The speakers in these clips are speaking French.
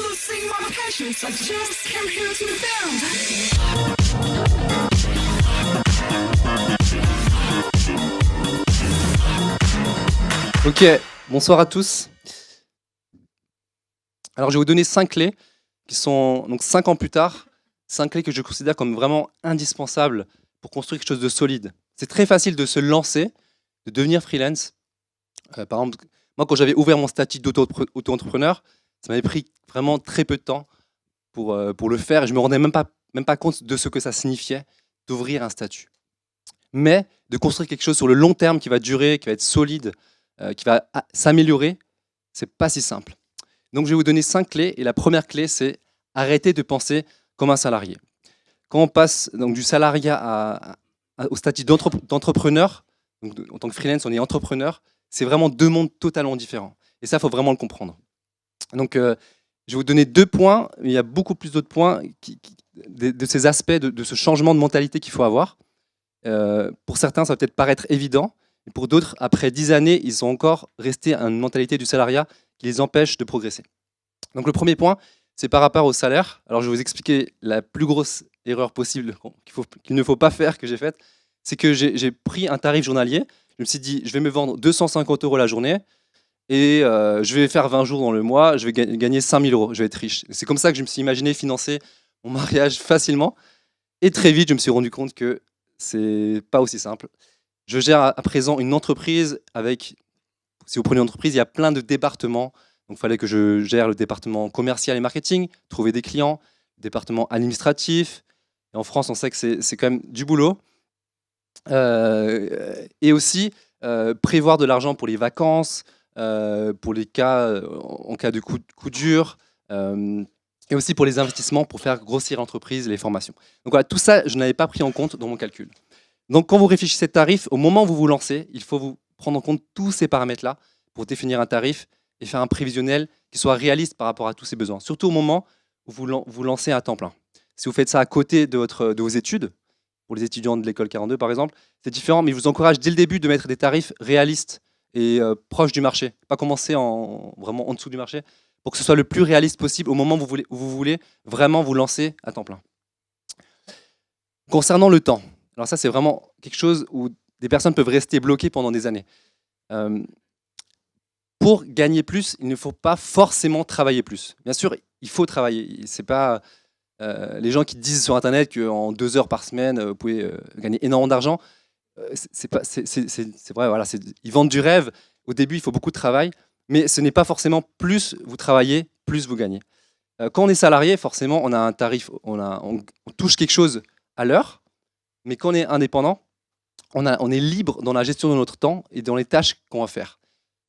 losing my patience. I just came here to vent. Ok, bonsoir à tous. Alors je vais vous donner 5 clés qui sont donc 5 ans plus tard, 5 clés que je considère comme vraiment indispensables pour construire quelque chose de solide. C'est très facile de se lancer, de devenir freelance. Par exemple, moi quand j'avais ouvert mon statut d'auto-entrepreneur, ça m'avait pris vraiment très peu de temps pour le faire et je me rendais même pas compte de ce que ça signifiait d'ouvrir un statut. Mais de construire quelque chose sur le long terme qui va durer, qui va être solide, qui va s'améliorer, c'est pas si simple. Donc je vais vous donner 5 clés et la première clé c'est arrêter de penser comme un salarié. Quand on passe donc du salariat au statut d'entrepreneur, donc en tant que freelance on est entrepreneur, c'est vraiment deux mondes totalement différents. Et ça, il faut vraiment le comprendre. Donc je vais vous donner 2 points, mais il y a beaucoup plus d'autres points de ces aspects, de ce changement de mentalité qu'il faut avoir. Pour certains, ça va peut-être paraître évident, et pour d'autres, après 10 années, ils sont encore restés à une mentalité du salariat qui les empêche de progresser. Donc le premier point, c'est par rapport au salaire. Alors je vais vous expliquer la plus grosse erreur possible qu'il ne faut pas faire, que j'ai faite, c'est que j'ai pris un tarif journalier. Je me suis dit, je vais me vendre 250 € la journée, et je vais faire 20 jours dans le mois, je vais gagner 5000 €, je vais être riche. C'est comme ça que je me suis imaginé financer mon mariage facilement. Et très vite, je me suis rendu compte que c'est pas aussi simple. Je gère à présent une entreprise avec, si vous prenez une entreprise, il y a plein de départements. Donc il fallait que je gère le département commercial et marketing, trouver des clients, le département administratif. Et en France, on sait que c'est quand même du boulot. Et aussi prévoir de l'argent pour les vacances, pour les cas, en cas de coup dur. Et aussi pour les investissements, pour faire grossir l'entreprise et les formations. Donc voilà, tout ça, je n'avais pas pris en compte dans mon calcul. Donc quand vous réfléchissez à tarif, au moment où vous vous lancez, il faut vous prendre en compte tous ces paramètres-là pour définir un tarif et faire un prévisionnel qui soit réaliste par rapport à tous ces besoins. Surtout au moment où vous lancez à temps plein. Si vous faites ça à côté de vos études, pour les étudiants de l'école 42 par exemple, c'est différent, mais je vous encourage dès le début de mettre des tarifs réalistes et proches du marché. Pas commencer vraiment en dessous du marché, pour que ce soit le plus réaliste possible au moment où vous voulez vraiment vous lancer à temps plein. Concernant le temps, alors ça c'est vraiment quelque chose où des personnes peuvent rester bloquées pendant des années. Pour gagner plus, il ne faut pas forcément travailler plus. Bien sûr, il faut travailler. C'est pas les gens qui disent sur Internet qu'en 2 heures par semaine, vous pouvez gagner énormément d'argent. C'est vrai, voilà, ils vendent du rêve. Au début, il faut beaucoup de travail, mais ce n'est pas forcément plus vous travaillez, plus vous gagnez. Quand on est salarié, forcément, on a un tarif, on touche quelque chose à l'heure, mais quand on est indépendant, on est libre dans la gestion de notre temps et dans les tâches qu'on va faire.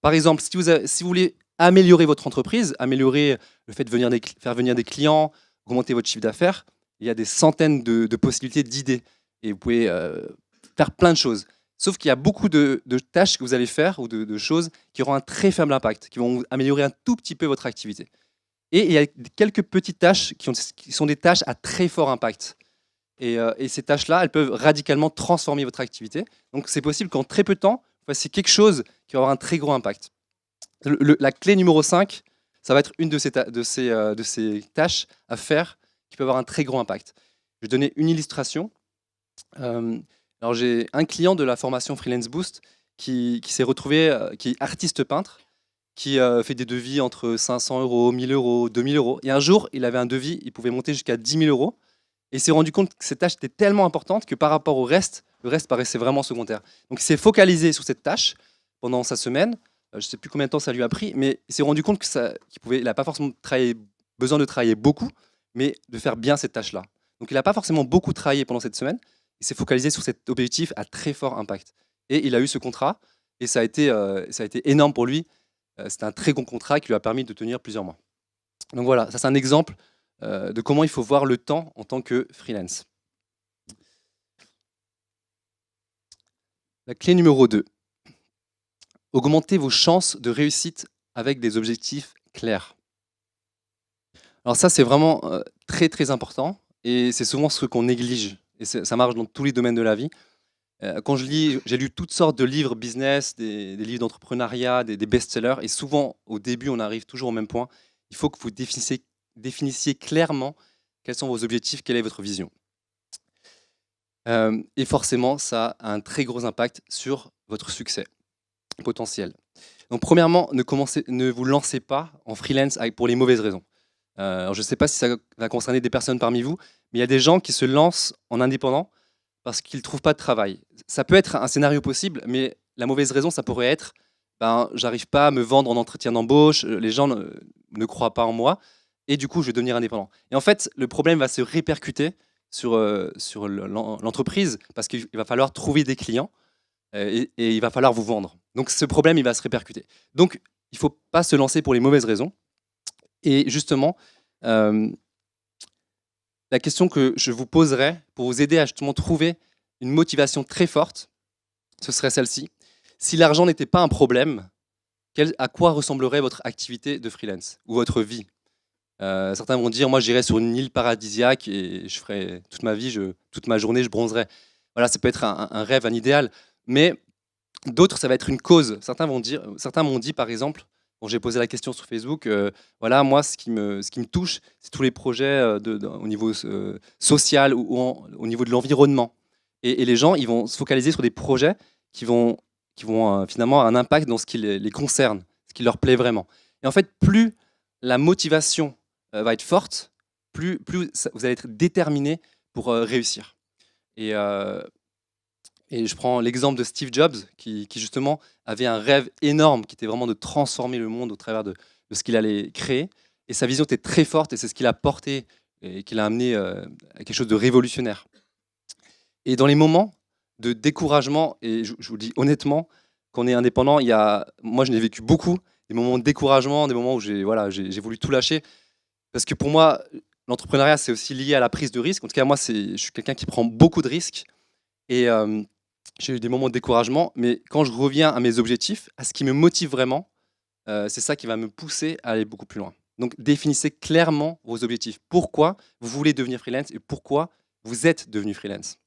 Par exemple, si vous voulez améliorer votre entreprise, améliorer le fait de faire venir des clients, augmenter votre chiffre d'affaires, il y a des centaines de possibilités, d'idées. Et vous pouvez faire plein de choses. Sauf qu'il y a beaucoup de tâches que vous allez faire ou de choses qui auront un très faible impact, qui vont améliorer un tout petit peu votre activité. Et il y a quelques petites tâches qui sont des tâches à très fort impact. Et ces tâches-là, elles peuvent radicalement transformer votre activité. Donc c'est possible qu'en très peu de temps, vous fassiez quelque chose qui va avoir un très gros impact. La clé numéro 5, ça va être une de ces tâches à faire qui peut avoir un très gros impact. Je vais donner une illustration. Alors j'ai un client de la formation Freelance Boost qui s'est retrouvé, qui est artiste peintre, qui fait des devis entre 500 €, 1000 €, 2000 €. Et un jour, il avait un devis, il pouvait monter jusqu'à 10 000 €. Et il s'est rendu compte que cette tâche était tellement importante que par rapport au reste, le reste paraissait vraiment secondaire. Donc il s'est focalisé sur cette tâche pendant sa semaine. Je ne sais plus combien de temps ça lui a pris, mais il s'est rendu compte qu'il n'a pas forcément besoin de travailler beaucoup, mais de faire bien cette tâche-là. Donc il n'a pas forcément beaucoup travaillé pendant cette semaine. Il s'est focalisé sur cet objectif à très fort impact. Et il a eu ce contrat, et ça a été énorme pour lui. C'était un très bon contrat qui lui a permis de tenir plusieurs mois. Donc voilà, ça c'est un exemple de comment il faut voir le temps en tant que freelance. La clé numéro 2. Augmentez vos chances de réussite avec des objectifs clairs. Alors ça, c'est vraiment très très important et c'est souvent ce qu'on néglige. Et ça marche dans tous les domaines de la vie. Quand j'ai lu toutes sortes de livres business, des livres d'entrepreneuriat, des best-sellers, et souvent, au début, on arrive toujours au même point. Il faut que vous définissiez définissiez clairement quels sont vos objectifs, quelle est votre vision. Et forcément, ça a un très gros impact sur votre succès potentiel. Donc premièrement, ne vous lancez pas en freelance pour les mauvaises raisons. Alors, je ne sais pas si ça va concerner des personnes parmi vous, mais il y a des gens qui se lancent en indépendant parce qu'ils ne trouvent pas de travail. Ça peut être un scénario possible, mais la mauvaise raison, ça pourrait être j'arrive pas à me vendre en entretien d'embauche, les gens ne croient pas en moi, et du coup, je vais devenir indépendant. Et en fait, le problème va se répercuter sur l'entreprise parce qu'il va falloir trouver des clients et il va falloir vous vendre. Donc ce problème, il va se répercuter. Donc, il ne faut pas se lancer pour les mauvaises raisons. Et justement, la question que je vous poserai pour vous aider à justement trouver une motivation très forte, ce serait celle-ci. Si l'argent n'était pas un problème, à quoi ressemblerait votre activité de freelance ou votre vie? Certains vont dire, moi j'irais sur une île paradisiaque et je ferais toute ma vie, toute ma journée, je bronzerais. Voilà, ça peut être un rêve, un idéal. Mais d'autres, ça va être une cause. Certains m'ont dit, par exemple, quand j'ai posé la question sur Facebook, voilà, moi, ce qui me touche, c'est tous les projets au niveau social ou au niveau de l'environnement. Et les gens, ils vont se focaliser sur des projets qui vont finalement avoir un impact dans ce qui les concerne, ce qui leur plaît vraiment. Et en fait, plus la motivation va être forte, plus vous allez être déterminé pour réussir. Et je prends l'exemple de Steve Jobs, qui justement avait un rêve énorme, qui était vraiment de transformer le monde au travers de ce qu'il allait créer. Et sa vision était très forte, et c'est ce qu'il a porté et qui l'a amené à quelque chose de révolutionnaire. Et dans les moments de découragement, et je vous le dis honnêtement, quand on est indépendant, moi je n'ai vécu beaucoup, des moments de découragement, des moments où j'ai voulu tout lâcher. Parce que pour moi, l'entrepreneuriat, c'est aussi lié à la prise de risque. En tout cas, moi, je suis quelqu'un qui prend beaucoup de risques. Et j'ai eu des moments de découragement, mais quand je reviens à mes objectifs, à ce qui me motive vraiment, c'est ça qui va me pousser à aller beaucoup plus loin. Donc, définissez clairement vos objectifs. Pourquoi vous voulez devenir freelance et pourquoi vous êtes devenu freelance.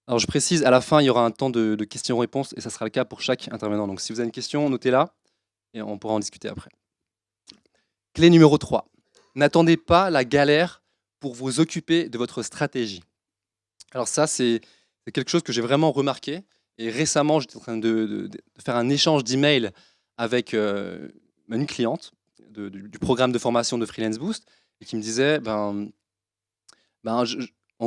Alors, je précise, à la fin, il y aura un temps de questions-réponses et ça sera le cas pour chaque intervenant. Donc, si vous avez une question, notez-la et on pourra en discuter après. Clé numéro 3. N'attendez pas la galère pour vous occuper de votre stratégie. Alors ça, c'est quelque chose que j'ai vraiment remarqué. Et récemment, j'étais en train de faire un échange d'emails avec une cliente du programme de formation de Freelance Boost et qui me disait, en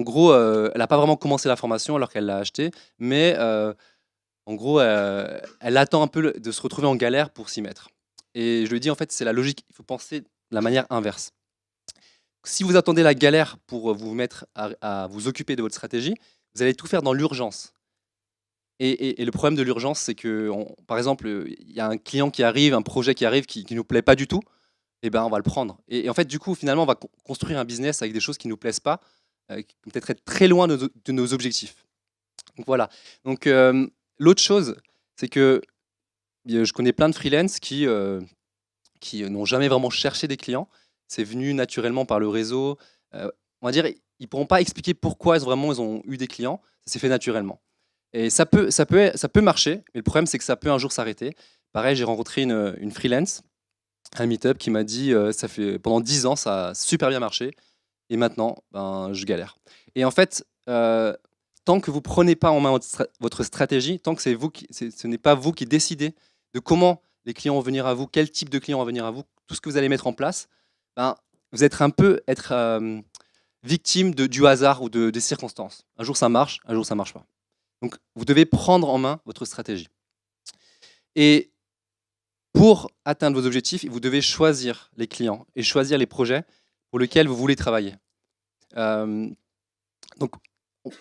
gros, elle n'a pas vraiment commencé la formation alors qu'elle l'a achetée, mais en gros, elle attend un peu de se retrouver en galère pour s'y mettre. Et je lui ai dit, en fait, c'est la logique. Il faut penser de la manière inverse. Si vous attendez la galère pour vous mettre à vous occuper de votre stratégie, vous allez tout faire dans l'urgence. Et le problème de l'urgence, c'est que, par exemple, il y a un client qui arrive, un projet qui arrive qui ne nous plaît pas du tout, et ben on va le prendre. Et en fait, du coup, finalement, on va construire un business avec des choses qui ne nous plaisent pas, qui vont peut-être être très loin de nos objectifs. Donc voilà. Donc l'autre chose, c'est que je connais plein de freelance qui n'ont jamais vraiment cherché des clients. C'est venu naturellement par le réseau. On va dire, ils ne pourront pas expliquer pourquoi ils ont eu des clients. Ça s'est fait naturellement. Et ça peut marcher, mais le problème, c'est que ça peut un jour s'arrêter. Pareil, j'ai rencontré une freelance, un meet-up, qui m'a dit ça fait pendant 10 ans, ça a super bien marché. Et maintenant, je galère. Et en fait, tant que vous ne prenez pas en main votre stratégie, tant que ce n'est pas vous qui décidez de comment les clients vont venir à vous, quel type de clients vont venir à vous, tout ce que vous allez mettre en place, vous êtes un peu victime du hasard ou des circonstances. Un jour ça marche, un jour ça ne marche pas. Donc vous devez prendre en main votre stratégie. Et pour atteindre vos objectifs, vous devez choisir les clients et choisir les projets pour lesquels vous voulez travailler. Donc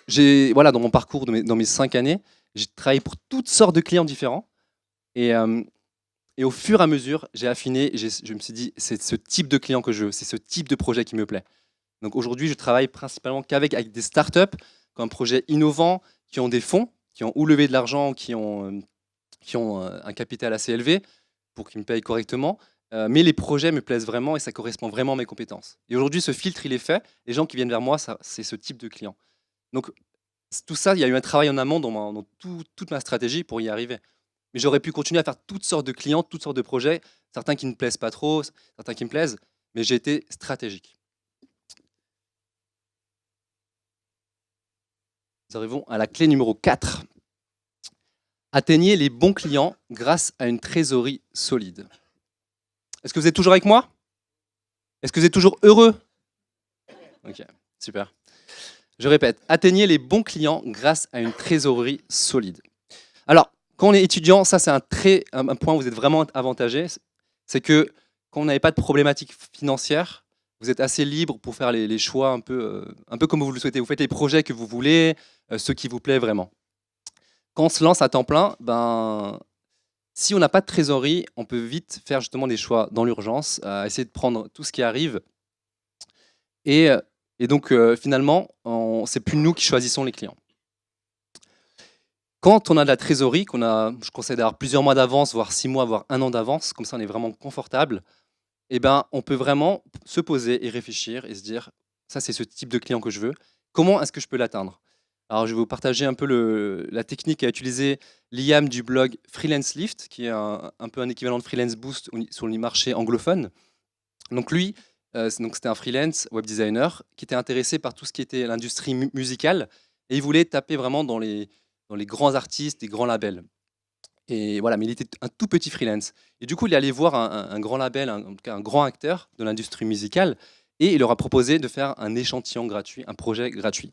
dans mon parcours, dans mes 5 années, j'ai travaillé pour toutes sortes de clients différents. Et au fur et à mesure, j'ai affiné, je me suis dit, c'est ce type de client que je veux, c'est ce type de projet qui me plaît. Donc aujourd'hui, je travaille principalement avec des startups qui ont un projet innovant, qui ont des fonds, qui ont ou levé de l'argent, qui ont un capital assez élevé pour qu'ils me payent correctement. Mais les projets me plaisent vraiment et ça correspond vraiment à mes compétences. Et aujourd'hui, ce filtre, il est fait. Les gens qui viennent vers moi, c'est ce type de client. Donc tout ça, il y a eu un travail en amont dans toute ma stratégie pour y arriver. Mais j'aurais pu continuer à faire toutes sortes de clients, toutes sortes de projets, certains qui ne me plaisent pas trop, certains qui me plaisent, mais j'ai été stratégique. Nous arrivons à la clé numéro 4. Atteignez les bons clients grâce à une trésorerie solide. Est-ce que vous êtes toujours avec moi? Est-ce que vous êtes toujours heureux? Ok, super. Je répète, atteignez les bons clients grâce à une trésorerie solide. Alors, quand on est étudiant, ça c'est un point où vous êtes vraiment avantagé, c'est que quand vous n'avez pas de problématique financière, vous êtes assez libre pour faire les choix un peu comme vous le souhaitez. Vous faites les projets que vous voulez, ceux qui vous plaisent vraiment. Quand on se lance à temps plein, si on n'a pas de trésorerie, on peut vite faire justement des choix dans l'urgence, essayer de prendre tout ce qui arrive. Et donc finalement, c'est plus nous qui choisissons les clients. Quand on a de la trésorerie, je conseille d'avoir plusieurs mois d'avance, voire 6 mois, voire 1 an d'avance, comme ça on est vraiment confortable, on peut vraiment se poser et réfléchir et se dire, ça c'est ce type de client que je veux, comment est-ce que je peux l'atteindre? Alors je vais vous partager un peu la technique à utiliser Liam du blog Freelance Lift, qui est un peu un équivalent de Freelance Boost sur le marché anglophone. Donc lui, c'était un freelance web designer qui était intéressé par tout ce qui était l'industrie musicale et il voulait taper vraiment dans les grands artistes, des grands labels. Et voilà, mais il était un tout petit freelance. Et du coup, il est allé voir un grand label, en tout cas un grand acteur de l'industrie musicale, et il leur a proposé de faire un échantillon gratuit, un projet gratuit.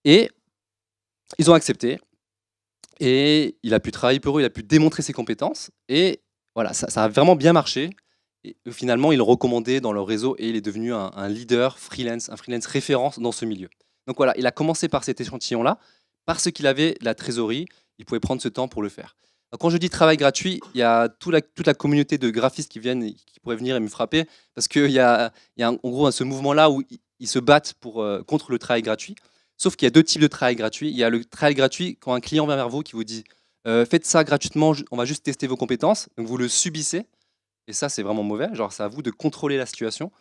Et ils ont accepté. Et il a pu travailler pour eux, il a pu démontrer ses compétences. Et voilà, ça a vraiment bien marché. Et finalement, ils l'ont recommandé dans leur réseau et il est devenu un leader freelance, un freelance référence dans ce milieu. Donc voilà, il a commencé par cet échantillon-là, parce qu'il avait la trésorerie, il pouvait prendre ce temps pour le faire. Alors, quand je dis travail gratuit, il y a toute la communauté de graphistes qui viennent et qui pourraient venir et me frapper, parce qu'il y a en gros ce mouvement-là où ils se battent contre le travail gratuit. Sauf qu'il y a 2 types de travail gratuit. Il y a le travail gratuit quand un client vient vers vous qui vous dit faites ça gratuitement, on va juste tester vos compétences. Donc vous le subissez. Et ça, c'est vraiment mauvais. Genre, c'est à vous de contrôler la situation.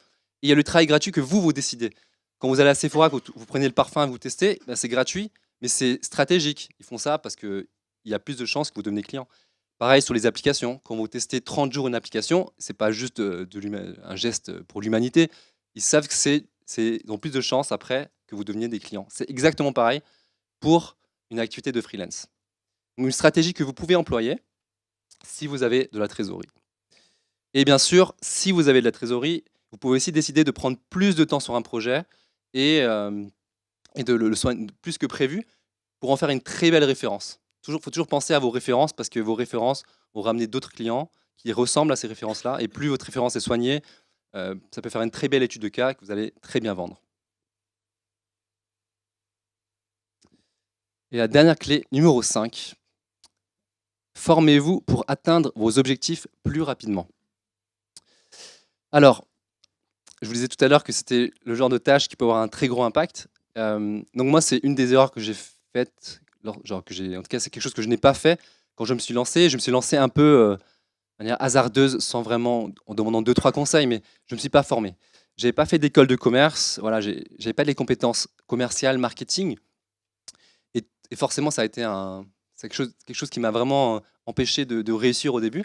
Et il y a le travail gratuit que vous décidez. Quand vous allez à Sephora, que vous prenez le parfum et vous testez, c'est gratuit, mais c'est stratégique. Ils font ça parce qu'il y a plus de chances que vous deveniez client. Pareil sur les applications. Quand vous testez 30 jours une application, c'est pas juste un geste pour l'humanité. Ils savent que ils ont plus de chances après que vous deveniez des clients. C'est exactement pareil pour une activité de freelance. Une stratégie que vous pouvez employer si vous avez de la trésorerie. Et bien sûr, si vous avez de la trésorerie, vous pouvez aussi décider de prendre plus de temps sur un projet et de le soigner plus que prévu pour en faire une très belle référence. Il faut toujours penser à vos références parce que vos références vont ramener d'autres clients qui ressemblent à ces références-là. Et plus votre référence est soignée, ça peut faire une très belle étude de cas que vous allez très bien vendre. Et la dernière clé, numéro 5, formez-vous pour atteindre vos objectifs plus rapidement. Alors, je vous disais tout à l'heure que c'était le genre de tâche qui peut avoir un très gros impact. Donc moi, c'est une des erreurs que j'ai faites, en tout cas, c'est quelque chose que je n'ai pas fait quand je me suis lancé. Je me suis lancé un peu de manière hasardeuse, sans vraiment, en demandant 2-3 conseils, mais je ne me suis pas formé. Je n'avais pas fait d'école de commerce, voilà, je n'avais pas les compétences commerciales, marketing. Et forcément, ça a été quelque chose qui m'a vraiment empêché de réussir au début.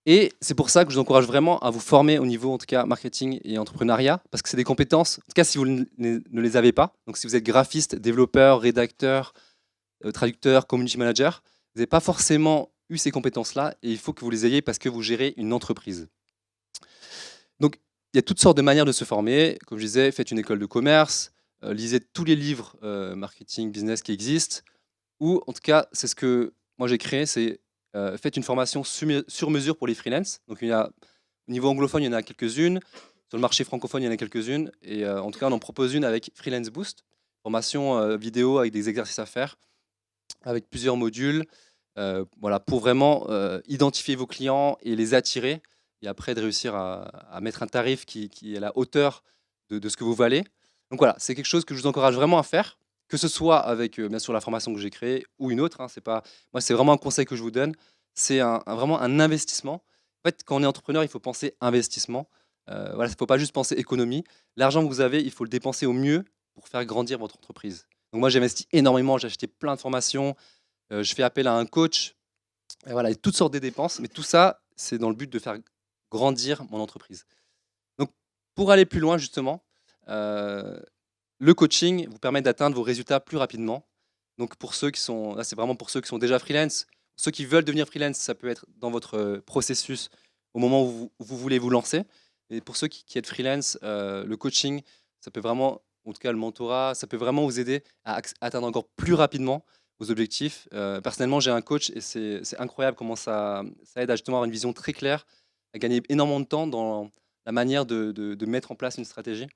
Et c'est pour ça que je vous encourage vraiment à vous former au niveau, en tout cas, marketing et entrepreneuriat, parce que c'est des compétences, en tout cas, si vous ne les avez pas, donc si vous êtes graphiste, développeur, rédacteur, traducteur, community manager, vous n'avez pas forcément eu ces compétences-là, et il faut que vous les ayez parce que vous gérez une entreprise. Donc, il y a toutes sortes de manières de se former. Comme je disais, faites une école de commerce, lisez tous les livres marketing, business qui existent, ou en tout cas, c'est ce que moi j'ai créé, c'est faites une formation sur mesure pour les freelances. Donc, au niveau anglophone, il y en a quelques-unes. Sur le marché francophone, il y en a quelques-unes. Et en tout cas, on en propose une avec Freelance Boost, formation vidéo avec des exercices à faire, avec plusieurs modules, voilà, pour vraiment identifier vos clients et les attirer, et après de réussir à mettre un tarif qui est à la hauteur de ce que vous valez. Donc voilà, c'est quelque chose que je vous encourage vraiment à faire, que ce soit avec bien sûr la formation que j'ai créée ou une autre. Moi, c'est vraiment un conseil que je vous donne. C'est vraiment un investissement. En fait, quand on est entrepreneur, il faut penser investissement. Voilà, il ne faut pas juste penser économie. L'argent que vous avez, il faut le dépenser au mieux pour faire grandir votre entreprise. Donc moi, j'ai investi énormément, j'ai acheté plein de formations. je fais appel à un coach, et voilà, et toutes sortes de dépenses. Mais tout ça, c'est dans le but de faire grandir mon entreprise. Donc, pour aller plus loin, justement, euh, le coaching vous permet d'atteindre vos résultats plus rapidement. Donc, pour ceux qui sont, là, c'est vraiment pour ceux qui sont déjà freelance. Ceux qui veulent devenir freelance, ça peut être dans votre processus au moment où vous voulez vous lancer. Et pour ceux qui êtes freelance, le coaching, ça peut vraiment, en tout cas le mentorat, ça peut vraiment vous aider à atteindre encore plus rapidement vos objectifs. Personnellement, j'ai un coach et c'est incroyable comment ça aide à justement avoir une vision très claire, à gagner énormément de temps dans la manière de mettre en place une stratégie.